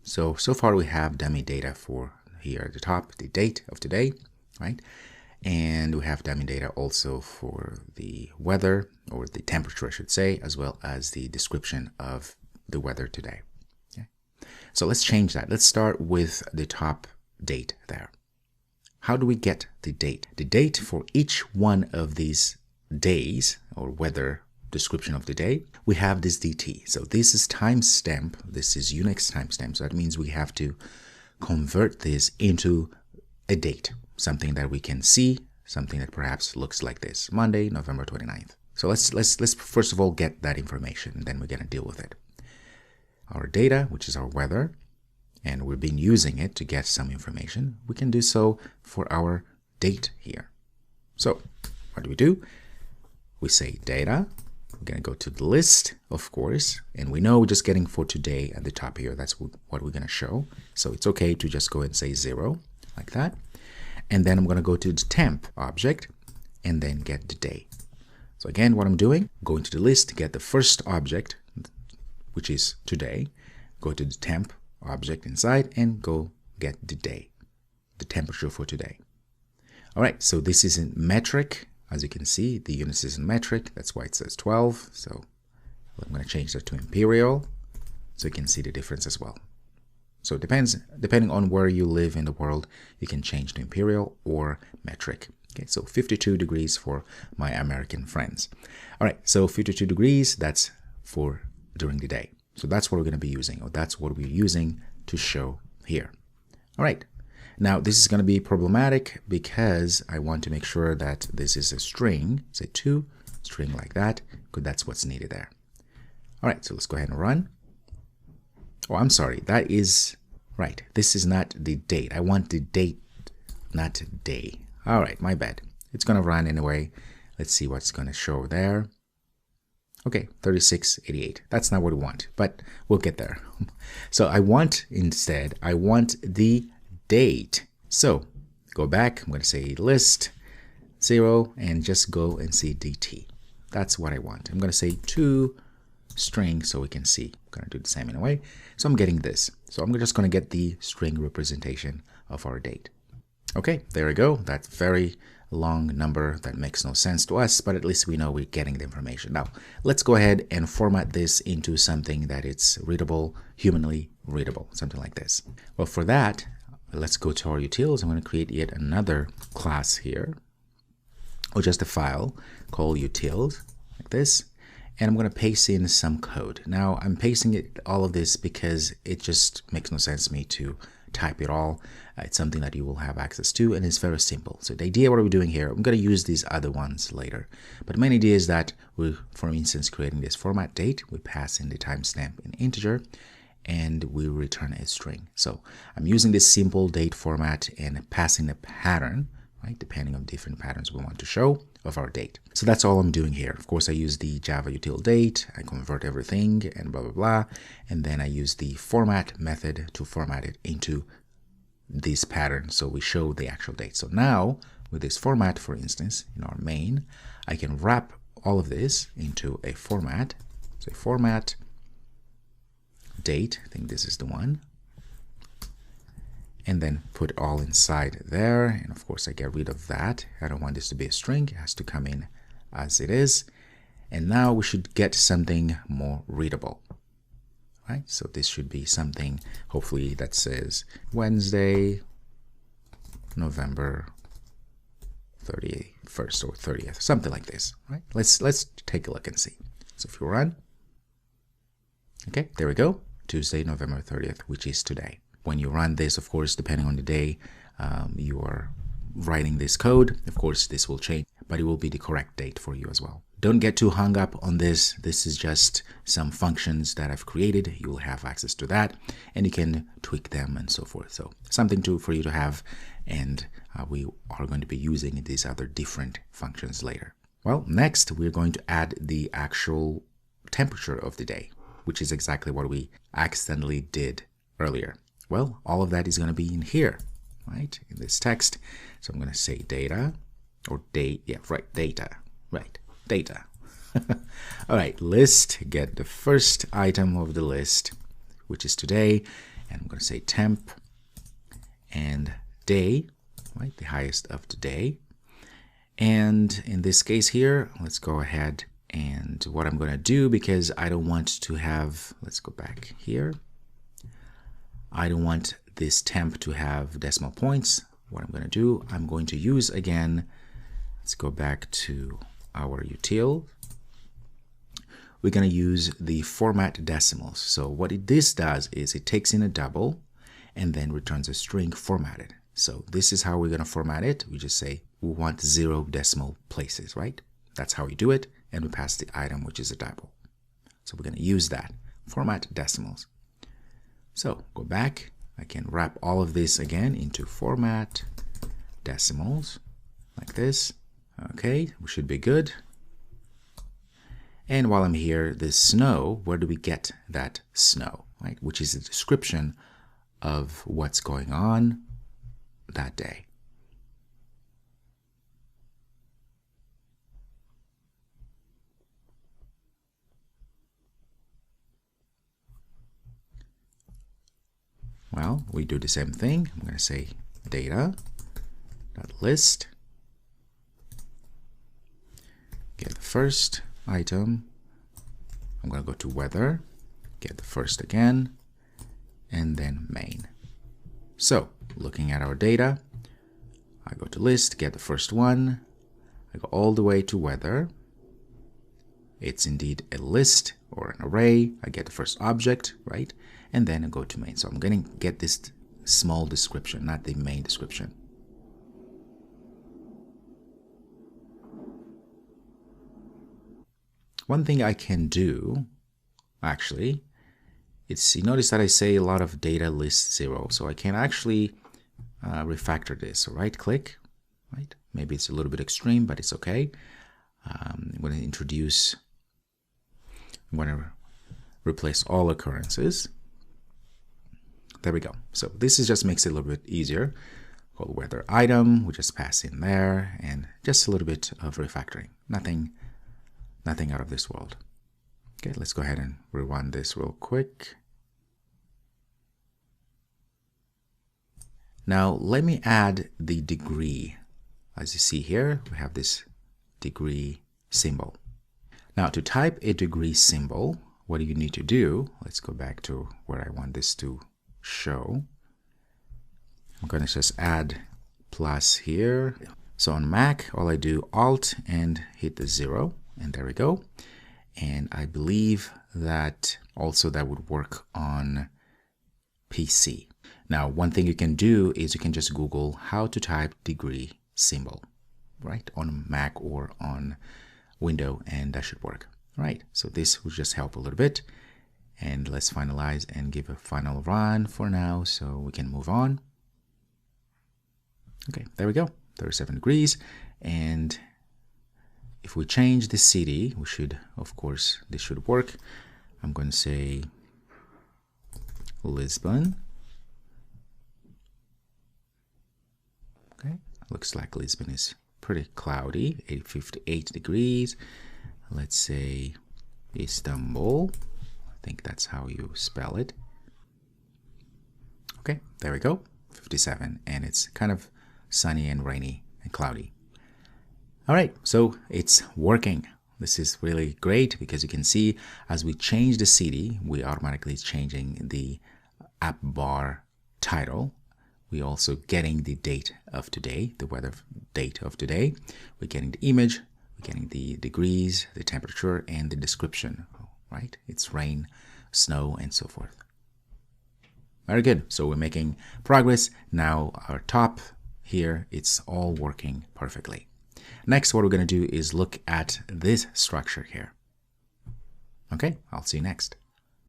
So far we have dummy data for here at the top, the date of today, right? And we have dummy data also for the weather, or the temperature I should say, as well as the description of the weather today. Okay. So let's change that. Let's start with the top date there. How do we get the date? The date for each one of these days, or weather description of the day, we have this DT. So this is timestamp. This is Unix timestamp. So that means we have to convert this into a date, something that we can see, something that perhaps looks like this: Monday, November 29th. So let's first of all get that information, and then we're going to deal with it. Our data, which is our weather, and we've been using it to get some information. We can do so for our date here. So what do? We say data. We're going to go to the list, of course, and we know we're just getting for today at the top here. That's what we're going to show. So it's okay to just go and say 0 like that. And then I'm going to go to the temp object and then get the day. So again, what I'm doing, going to the list, get the first object, which is today, go to the temp object inside and go get the day, the temperature for today. All right, so this is in metric. As you can see, the units is in metric. That's why it says 12. So I'm going to change that to imperial so you can see the difference as well. So it depends, depending on where you live in the world, you can change to imperial or metric. Okay, so 52 degrees for my American friends. All right, so 52 degrees, that's for during the day. So that's what we're going to be using, or that's what we're using to show here. All right. Now, this is going to be problematic because I want to make sure that this is a string, say 2, string like that, because that's what's needed there. All right, so let's go ahead and run. Oh, I'm sorry, that is, right, this is not the date. I want the date, not day. All right, my bad. It's going to run anyway. Let's see what's going to show there. Okay, 3688. That's not what we want, but we'll get there. So I want, instead, I want the date. So go back, I'm going to say list 0 and just go and see DT. That's what I want. I'm going to say to string so we can see. I'm going to do the same in a way. So I'm getting this. So I'm just going to get the string representation of our date. Okay, there we go. That's very long number that makes no sense to us, but at least we know we're getting the information. Now, let's go ahead and format this into something that it's readable, humanly readable, something like this. Well, for that, let's go to our utils. I'm going to create yet another class here, or just a file called utils, like this. And I'm going to paste in some code. Now, I'm pasting all of this because it just makes no sense to me to type it all. It's something that you will have access to, and it's very simple. So the idea, what we're doing here, I'm going to use these other ones later. But the main idea is that we're, for instance, creating this format date. We pass in the timestamp in integer, and we return a string. So I'm using this simple date format and passing a pattern, right, depending on different patterns we want to show of our date. So that's all I'm doing here. Of course, I use the Java util date, I convert everything and blah, blah, blah. And then I use the format method to format it into this pattern so we show the actual date. So now with this format, for instance, in our main, I can wrap all of this into a format. So format date, I think this is the one, and then put it all inside there. And of course I get rid of that. I don't want this to be a string. It has to come in as it is. And now we should get something more readable, right? So this should be something hopefully that says Wednesday, November 31st or 30th, something like this, right? Let's take a look and see. So if you run, okay, there we go. Tuesday, November 30th, which is today. When you run this, of course, depending on the day you are writing this code, of course, this will change, but it will be the correct date for you as well. Don't get too hung up on this. This is just some functions that I've created. You will have access to that, and you can tweak them and so forth. So something for you to have, and we are going to be using these other different functions later. Well, next, we're going to add the actual temperature of the day, which is exactly what we accidentally did earlier. Well, all of that is going to be in here, right, in this text. So I'm going to say data, or date, yeah, right, data, right, data. All right, list, get the first item of the list, which is today, and I'm going to say temp and day, right? The highest of the day. And in this case here, let's go ahead and what I'm going to do, because I don't want to have, let's go back here. I don't want this temp to have decimal points. What I'm going to do, I'm going to use again, let's go back to our util. We're going to use the format decimals. So what this does is it takes in a double and then returns a string formatted. So this is how we're going to format it. We just say we want 0 decimal places, right? That's how we do it. And we pass the item, which is a double. So we're going to use that format decimals. So go back. I can wrap all of this again into format decimals like this. Okay, we should be good. And while I'm here, the snow, where do we get that snow, right? Which is a description of what's going on that day. Well, we do the same thing. I'm going to say data.list, get the first item. I'm going to go to weather, get the first again, and then main. So looking at our data, I go to list, get the first one. I go all the way to weather. It's indeed a list or an array. I get the first object, right? And then I go to main. So I'm going to get this small description, not the main description. One thing I can do, actually, you notice that I say a lot of data list 0. So I can actually refactor this. So right click, right? Maybe it's a little bit extreme, but it's okay. I'm going to replace all occurrences. There we go. So this just makes it a little bit easier. Called weather item, we just pass in there, and just a little bit of refactoring. Nothing out of this world. Okay, let's go ahead and rerun this real quick. Now let me add the degree. As you see here, we have this degree symbol. Now to type a degree symbol, what do you need to do? Let's go back to where I want this to show. I'm going to just add plus here. So on Mac, all I do Alt and hit the 0, and there we go. And I believe that also that would work on PC. Now, one thing you can do is you can just Google how to type degree symbol, right? On Mac or on Windows, and that should work. All right, so this will just help a little bit. And let's finalize and give a final run for now so we can move on. Okay, there we go, 37 degrees. And if we change the city, we should, of course, this should work. I'm going to say Lisbon. Okay, looks like Lisbon is pretty cloudy, 58 degrees. Let's say Istanbul. I think that's how you spell it. Okay, there we go, 57, and it's kind of sunny and rainy and cloudy. All right, so it's working. This is really great because you can see as we change the city, we automatically changing the app bar title. We also getting the date of today, the weather date of today. We're getting the image, we're getting the degrees, the temperature, and the description, right? It's rain, snow, and so forth. Very good. So we're making progress. Now our top here, it's all working perfectly. Next, what we're going to do is look at this structure here. Okay, I'll see you next.